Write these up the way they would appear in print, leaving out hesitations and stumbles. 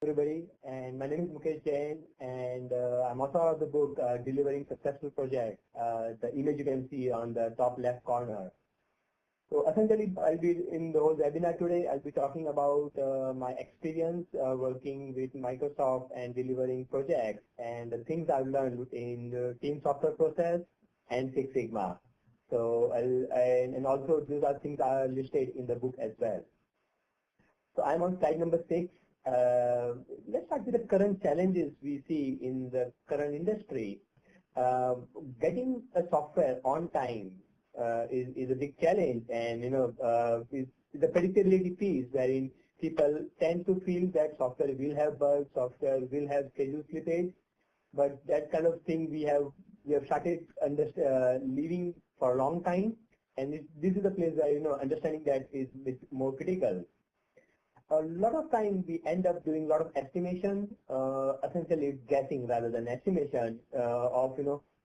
everybody, and my name is Mukesh Jain, and I'm author of the book Delivering Successful Projects, the image you can see on the top left corner. So essentially, I'll be in the whole webinar today, I'll be talking about my experience working with Microsoft and delivering projects and the things I've learned in the team software process and Six Sigma. So and also these are things are listed in the book as well. So I'm on slide number 6. Let's start with the current challenges we see in the current industry. Getting a software on time is a big challenge, and is the predictability piece wherein people tend to feel that software will have bugs, software will have schedule slippage, but that kind of thing we have started living for a long time, and this is the place where understanding that is more critical. A lot of time we end up doing a lot of estimation, essentially guessing rather than estimation of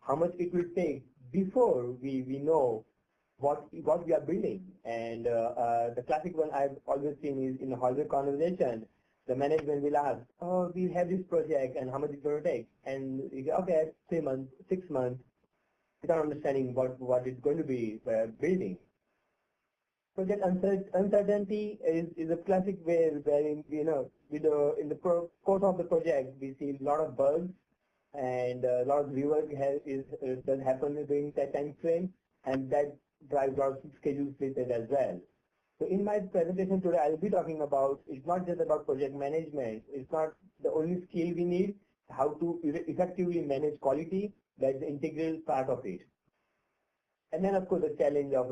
how much it will take before we know what we are building. And the classic one I've always seen is in a hardware conversation, the management will ask, oh, we have this project and how much it's going to take, and you go, okay, 3 months, 6 months, without understanding what it's going to be building. Project uncertainty is a classic way wherein in the course of the project we see a lot of bugs and a lot of rework does happen during that time frame, and that drives a lot of schedule slippage as well. So in my presentation today, I'll be talking about, it's not just about project management. It's not the only skill we need. How to effectively manage quality, that's the integral part of it. And then, of course, the challenge of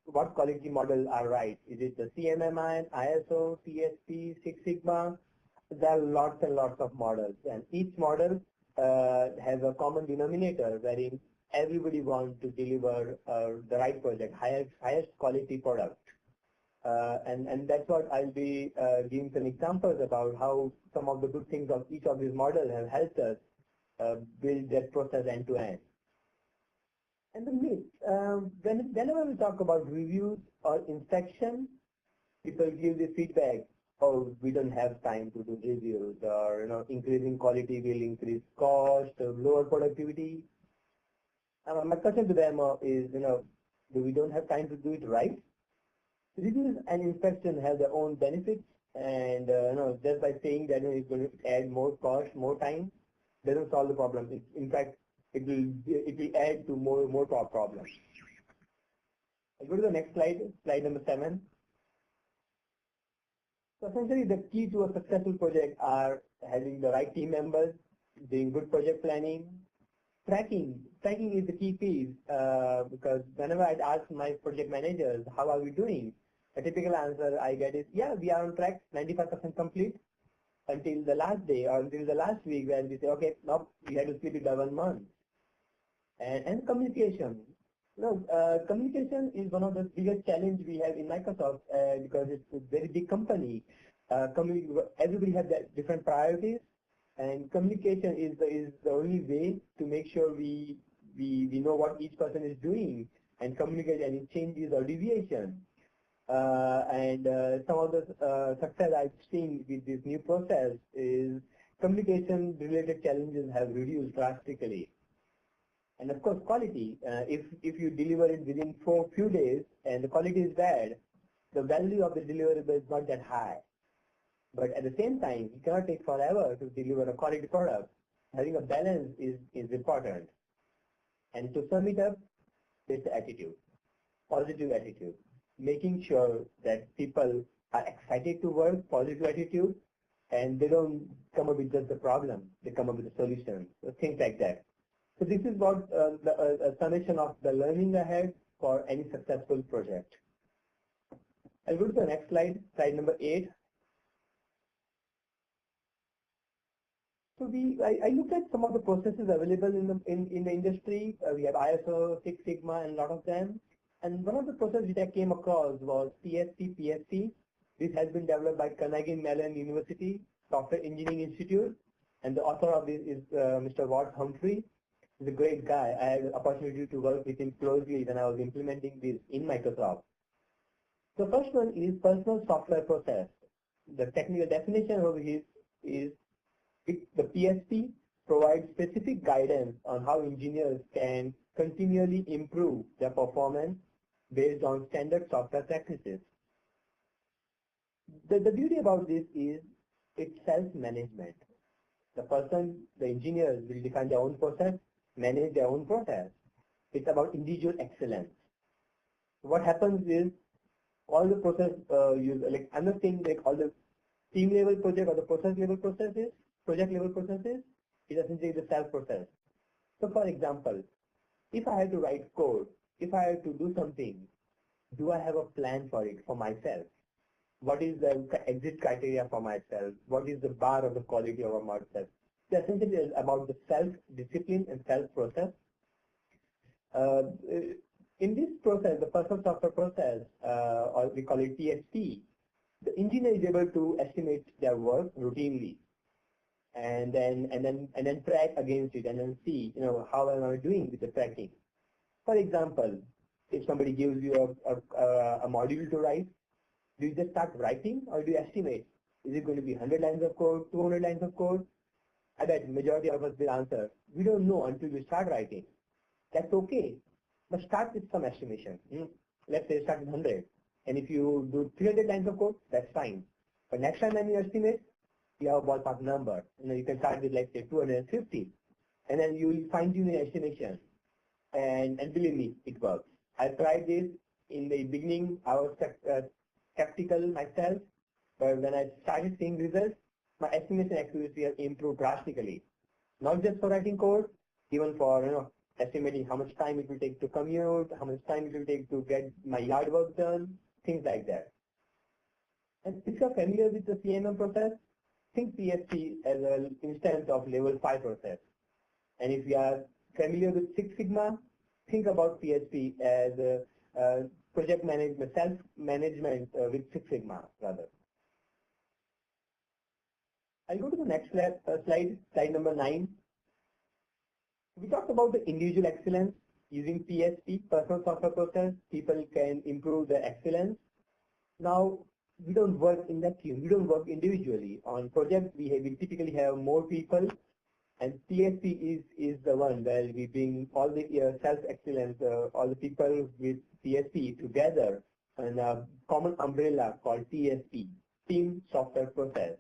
what quality models are right. Is it the CMMI, ISO, TSP, Six Sigma? There are lots and lots of models, and each model has a common denominator wherein everybody wants to deliver the right project, highest quality product. And that's what I'll be giving some examples about how some of the good things of each of these models have helped us build that process end to end. And the myth, whenever we talk about reviews or inspection, people give the feedback, oh, we don't have time to do reviews, or increasing quality will increase cost, or lower productivity. My question to them is, we don't have time to do it right? Reviews and inspection have their own benefits, and just by saying that it's going to add more cost, more time, doesn't solve the problem. In fact, it will add to more problems. I'll go to the next slide, slide number 7. So essentially the key to a successful project are having the right team members, doing good project planning, tracking. Tracking is the key piece because whenever I'd ask my project managers, how are we doing? A typical answer I get is, yeah, we are on track, 95% complete until the last day or until the last week when we say, okay, no, we had to split it by 1 month. And communication. Communication is one of the biggest challenge we have in Microsoft because it's a very big company. Everybody has different priorities, and communication is the only way to make sure we know what each person is doing and communicate any changes or deviation. Some of the success I've seen with this new process is communication related challenges have reduced drastically. And of course, quality. If you deliver it within few days and the quality is bad, the value of the deliverable is not that high. But at the same time, it cannot take forever to deliver a quality product. Having a balance is important. And to sum it up, it's the attitude, positive attitude, making sure that people are excited to work, positive attitude, and they don't come up with just the problem, they come up with a solution, so things like that. So this is what a summation of the learning ahead for any successful project. I'll go to the next slide, slide number 8. So I looked at some of the processes available in the industry. We have ISO, Six Sigma, and a lot of them. And one of the processes which I came across was TSP PSP. This has been developed by Carnegie Mellon University Software Engineering Institute, and the author of this is Mr. Walt Humphrey. He's a great guy. I had the opportunity to work with him closely when I was implementing this in Microsoft. The first one is personal software process. The technical definition of his is the PSP provides specific guidance on how engineers can continually improve their performance based on standard software practices. The beauty about this is it's self-management. The engineers will define their own process, manage their own process. It's about individual excellence. What happens is all the process like I'm not saying like all the team level project or the process level processes, project level processes is essentially the self process. So for example, if I had to write code, if I had to do something, do I have a plan for it for myself? What is the exit criteria for myself? What is the bar of the quality of myself? So essentially it's about the self-discipline and self-process. In this process, the personal software process, or we call it PSP, the engineer is able to estimate their work routinely, and then track against it, and then see, how am I doing with the tracking. For example, if somebody gives you a module to write, do you just start writing or do you estimate? Is it going to be 100 lines of code, 200 lines of code? I bet majority of us will answer, we don't know until we start writing. That's okay, but start with some estimation. Let's say start with 100. And if you do 300 lines of code, that's fine. But next time when you estimate, you have a ballpark number. You can start with, let's say, 250. And then you will fine tune your estimation. And believe me, it works. I tried this in the beginning. I was skeptical myself, but when I started seeing results, my estimation accuracy has improved drastically. Not just for writing code, even for estimating how much time it will take to commute, how much time it will take to get my yard work done, things like that. And if you're familiar with the CMM process, think PSP as an instance of level 5 process. And if you are familiar with Six Sigma, think about PSP as project management, self-management with Six Sigma rather. I'll go to the next slide number 9. We talked about the individual excellence. Using PSP, personal software process, people can improve their excellence. Now, we don't work in that team. We don't work individually. On projects, we typically have more people, and PSP is the one where we bring all the self-excellence, all the people with PSP together in a common umbrella called TSP, Team Software Process.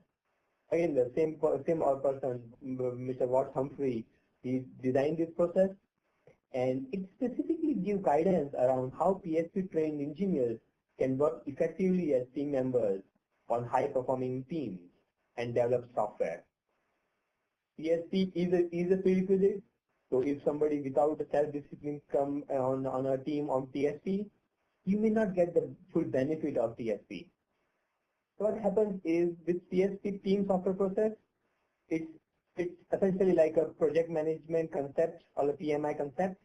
Again, the same person, Mr. Watt Humphrey, he designed this process, and it specifically gives guidance around how PSP trained engineers can work effectively as team members on high-performing teams and develop software. PSP is a prerequisite, so if somebody without the self-discipline come on a team on PSP, you may not get the full benefit of PSP. So what happens is with PSP team software process, it's essentially like a project management concept or a PMI concept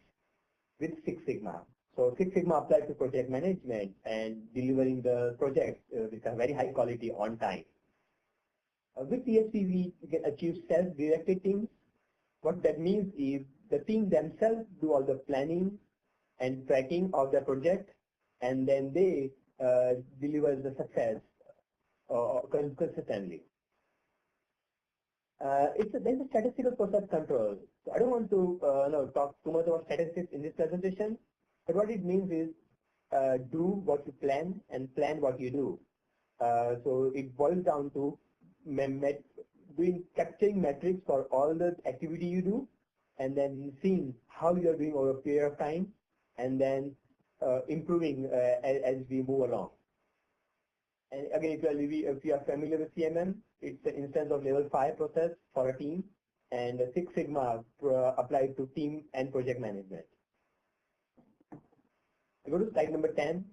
with Six Sigma. So Six Sigma applies to project management and delivering the project with a very high quality on time. With PSP, we can achieve self-directed teams. What that means is the team themselves do all the planning and tracking of the project, and then they deliver the success consistently. There's a statistical process control. So I don't want to talk too much about statistics in this presentation, but what it means is do what you plan and plan what you do. So it boils down to capturing metrics for all the activity you do, and then seeing how you are doing over a period of time, and then improving as we move along. And again, if you are familiar with CMM, it's an instance of level 5 process for a team, and Six Sigma applied to team and project management. I go to slide number 10.